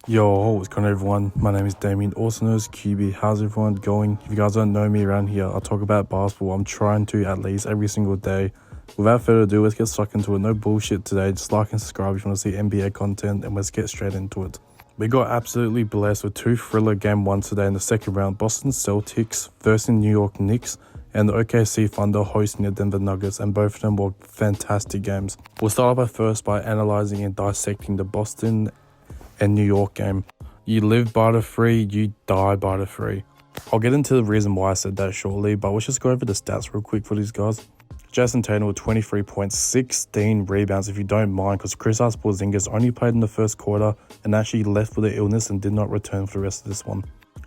Yo, what's going on everyone? My name is Damien, also known as QB. How's everyone going? If you guys don't know me around here, I talk about basketball. I'm trying to at least every single day. Without further ado, let's get stuck into it. No bullshit today. Just like and subscribe if you want to see NBA content, and let's get straight into it. We got absolutely blessed with two thriller game ones today in the second round. Boston Celtics versus New York Knicks, and the OKC Thunder hosting the Denver Nuggets, and both of them were fantastic games. We'll start off first by analyzing and dissecting the Boston and New York game. You live by the three, you die by the three. I'll get into the reason why I said that shortly, but let's just go over the stats real quick for these guys. Jason Tatum with 23 points, 16 rebounds if you don't mind, because Kristaps Porzingis only played in the first quarter and actually left with an illness and did not return for the rest of this one.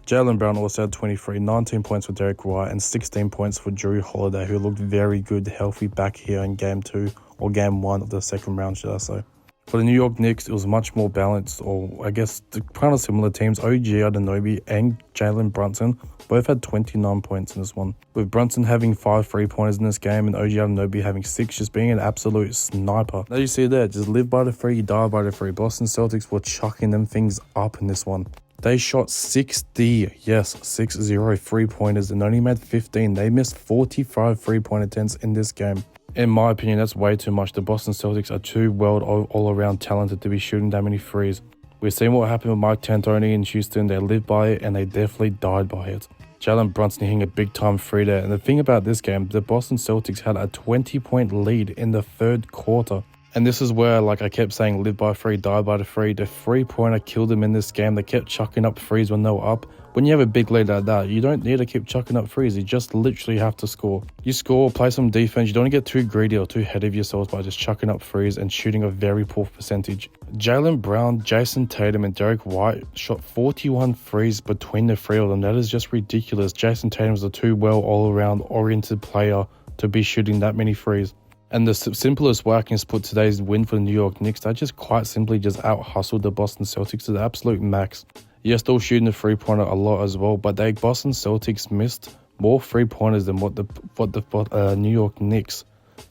Jaylen Brown also had 23, 19 points for Derek White and 16 points for Drew Holiday, who looked very good, healthy back here in game 2 or game 1 of the second round, should I say. For the New York Knicks, it was much more balanced, or I guess kind of similar teams. OG Anunoby and Jalen Brunson both had 29 points in this one, with Brunson having 5 3-pointers in this game and OG Anunoby having 6, just being an absolute sniper. As you see there, just live by the 3, you die by the 3. Boston Celtics were chucking them things up in this one. They shot 60 3-pointers and only made 15. They missed 45 3-point attempts in this game. In my opinion, that's way too much. The Boston Celtics are too well all-around talented to be shooting that many threes. We've seen what happened with Mike D'Antoni in Houston. They lived by it and they definitely died by it. Jalen Brunson hitting a big-time three there. And the thing about this game, the Boston Celtics had a 20-point lead in the third quarter. And this is where, like I kept saying, live by 3, die by the 3. The three-pointer killed them in this game. They kept chucking up threes when they were up. When you have a big lead like that, you don't need to keep chucking up threes. You just literally have to score. You score, play some defense. You don't want to get too greedy or too ahead of yourselves by just chucking up threes and shooting a very poor percentage. Jaylen Brown, Jason Tatum, and Derek White shot 41 threes between the three of them. That is just ridiculous. Jason Tatum is a too well all-around oriented player to be shooting that many threes. And the simplest way I can put today's win for the New York Knicks, they just quite simply just out-hustled the Boston Celtics to the absolute max. Yes, still shooting the three-pointer a lot as well, but the Boston Celtics missed more three-pointers than what the New York Knicks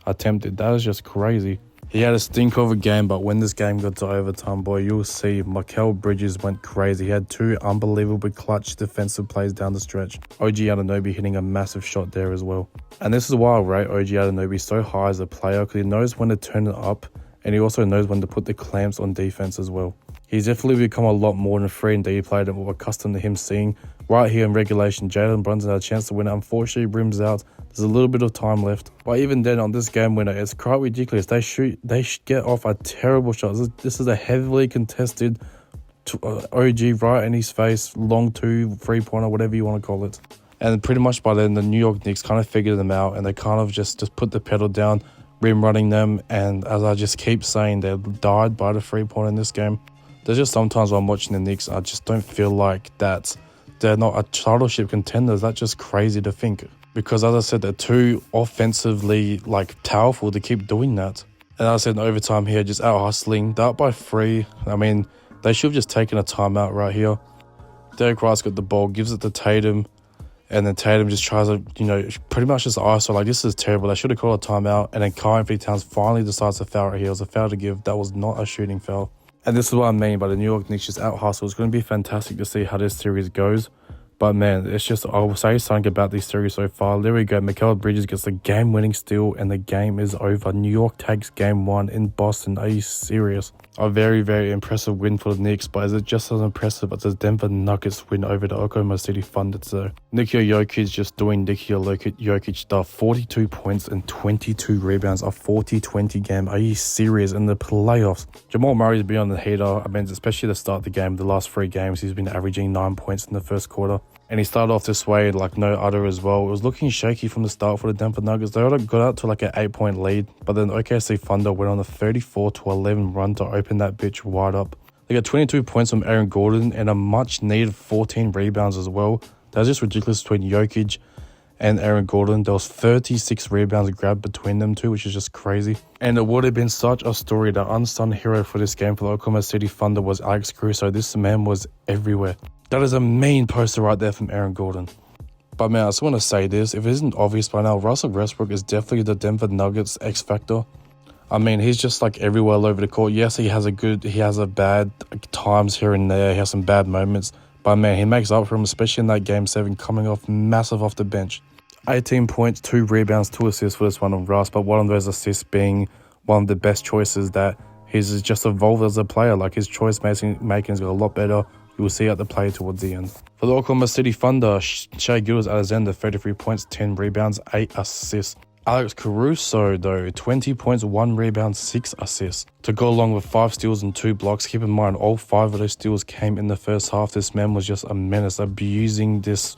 attempted. That is just crazy. He had a stink of a game, but when this game got to overtime, boy, you'll see Mikal Bridges went crazy. He had 2 unbelievable clutch defensive plays down the stretch. OG Anunoby hitting a massive shot there as well. And this is why I rate OG Anunoby so high as a player, because he knows when to turn it up, and he also knows when to put the clamps on defense as well. He's definitely become a lot more than a 3-and-D player than we're accustomed to him seeing. Right here in regulation, Jalen Brunson had a chance to win it. Unfortunately, rims out. There's a little bit of time left. But even then, on this game winner, it's quite ridiculous. They get off a terrible shot. This is a heavily contested OG right in his face, long 2, 3-pointer, whatever you want to call it. And pretty much by then, the New York Knicks kind of figured them out, and they kind of just put the pedal down, rim running them. And as I just keep saying, they died by the 3-pointer in this game. There's just sometimes when I'm watching the Knicks, I just don't feel like that they're not a titleship contenders. That's just crazy to think. Because as I said, they're too offensively powerful to keep doing that. And as I said in overtime here, just out hustling. They're up by 3. I mean, they should have just taken a timeout right here. Derek White's got the ball, gives it to Tatum. And then Tatum just tries to, pretty much just ISO. This is terrible. They should have called a timeout. And then Karl-Anthony Towns finally decides to foul right here. It was a foul to give. That was not a shooting foul. And this is what I mean by the New York Knicks just out-hustle. It's going to be fantastic to see how this series goes. But man, it's just, I will say something about this series so far. There we go. Mikal Bridges gets the game-winning steal, and the game is over. New York takes game 1 in Boston. Are you serious? A very, very impressive win for the Knicks, but is it just as impressive as the Denver Nuggets win over the Oklahoma City Thunder? So Nikola Jokic just doing Nikola Jokic stuff. 42 points and 22 rebounds, a 40-20 game. Are you serious? In the playoffs, Jamal Murray's been on the heater. I mean, especially to start the game, the last 3 games, he's been averaging 9 points in the first quarter. And he started off this way like no other as well. It was looking shaky from the start for the Denver Nuggets. They got out to an 8-point lead, but then OKC Thunder went on a 34-11 run to open that bitch wide up. They got 22 points from Aaron Gordon and a much needed 14 rebounds as well. That was just ridiculous between Jokic and Aaron Gordon. There was 36 rebounds grabbed between them two, which is just crazy. And it would have been such a story. The unsung hero for this game for the Oklahoma City Thunder was Alex Caruso. This man was everywhere. That is a mean poster right there from Aaron Gordon. But man, I just want to say this. If it isn't obvious by now, Russell Westbrook is definitely the Denver Nuggets X Factor. I mean, he's just like everywhere all over the court. Yes, he has a bad times here and there. He has some bad moments. But man, he makes up for him, especially in that game 7, coming off massive off the bench. 18 points, 2 rebounds, 2 assists for this one on Russ. But one of those assists being one of the best choices that he's just evolved as a player. Like his choice making's got a lot better. You will see at the play towards the end. For the Oklahoma City Thunder, Shai Gilgeous-Alexander, 33 points, 10 rebounds, 8 assists. Alex Caruso, though, 20 points, 1 rebound, 6 assists. To go along with 5 steals and 2 blocks. Keep in mind, all 5 of those steals came in the first half. This man was just a menace, abusing this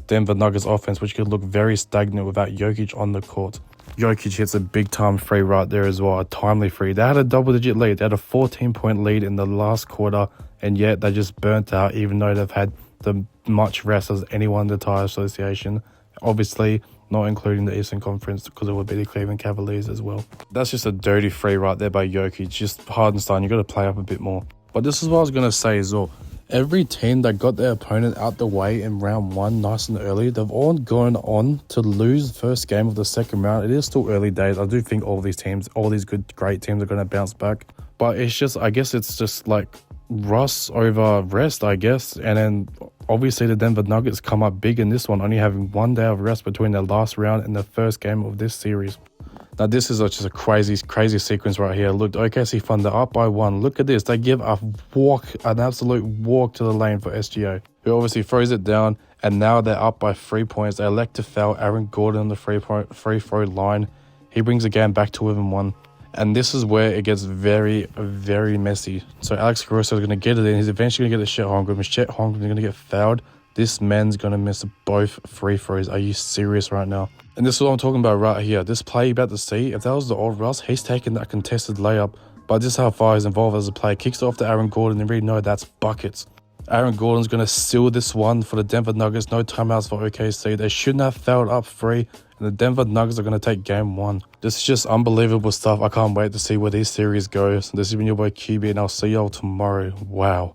Denver Nuggets offense, which could look very stagnant without Jokic on the court. Jokic hits a big-time free right there as well, a timely free. They had a double-digit lead. They had a 14-point lead in the last quarter, and yet they just burnt out, even though they've had the much rest as anyone in the entire association. Obviously, not including the Eastern Conference, because it would be the Cleveland Cavaliers as well. That's just a dirty free right there by Jokic. Just Hardenstein, you got to play up a bit more. But this is what I was going to say as well. Every team that got their opponent out the way in round 1 nice and early, they've all gone on to lose the first game of the second round. It is still early days. I do think all these great teams are going to bounce back. But it's just, I guess it's just like Russ over rest, I guess. And then obviously the Denver Nuggets come up big in this one, only having 1 day of rest between their last round and the first game of this series. Now, this is just a crazy sequence right here. Look, OKC Thunder up by 1. Look at this. They give an absolute walk to the lane for SGA, who obviously throws it down, and now they're up by 3 points. They elect to foul Aaron Gordon on the free throw line. He brings the game back to within 1. And this is where it gets very, very messy. So Alex Caruso is going to get it in. He's eventually going to get the Chet Holmgren. Chet Holmgren is going to get fouled. This man's going to miss both free throws. Are you serious right now? And this is what I'm talking about right here. This play you're about to see, if that was the old Russ, he's taking that contested layup. But this is how far he's involved as a player. Kicks it off to Aaron Gordon, and really know that's buckets. Aaron Gordon's going to seal this one for the Denver Nuggets. No timeouts for OKC. They shouldn't have fouled up 3, and the Denver Nuggets are going to take game 1. This is just unbelievable stuff. I can't wait to see where these series goes. This has been your boy QB, and I'll see y'all tomorrow. Wow.